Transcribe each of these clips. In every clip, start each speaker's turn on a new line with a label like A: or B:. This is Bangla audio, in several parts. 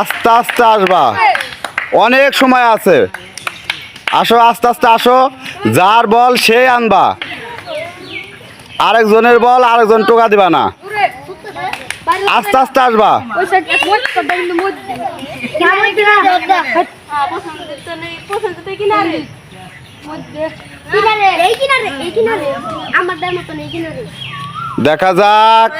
A: আস্তে আস্তে আসবা, অনেক সময় আছে। আসো আস্তে আস্তে আসো, যার বল সে আনবা, আরেকজনের বল আরেকজন টোকা দিবা না। আস্তে আস্তে আসবা। দেখা যাক,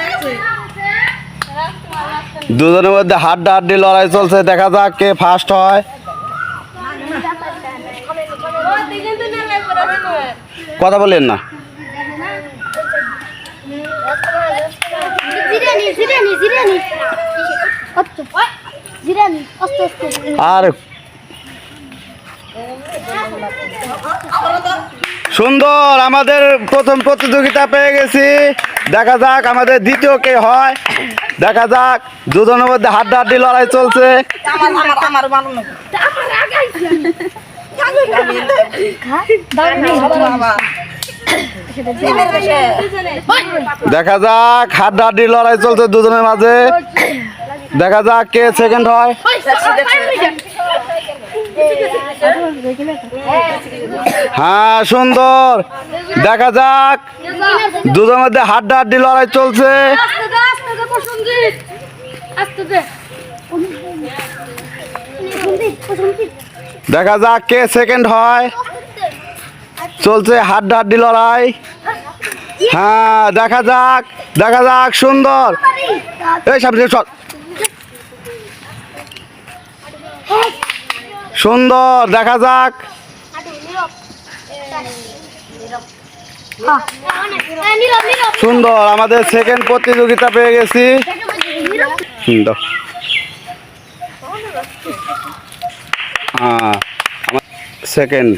A: দুজনের মধ্যে হাড্ডাহাড্ডি লড়াই চলছে। দেখা যাক কে ফার্স্ট হয়। কথা বলেন না। আর সুন্দর, আমাদের প্রথম প্রতিযোগিতা পেয়ে গেছি। দেখা যাক আমাদের দ্বিতীয় কে হয়। দেখা যাক, দুজনের মধ্যে হাড্ডাহাড্ডি লড়াই চলছে। দেখা যাক, হাড্ডাহাড্ডি লড়াই চলছে দুজনের মাঝে। দেখা যাক কে সেকেন্ড হয়। হ্যাঁ সুন্দর, দেখা যাক, দুজনের মধ্যে হাড্ডাহাড্ডি লড়াই চলছে। দেখা যাক কে সেকেন্ড হয়। চলছে হাড্ডাহাড্ডি লড়াই। হ্যাঁ দেখা যাক, দেখা যাক, সুন্দর। এই সামনে সর। সুন্দর, দেখা যাক। সুন্দর, আমাদের সেকেন্ড প্রতিযোগিতা পেয়ে গেছি। হ্যাঁ সেকেন্ড।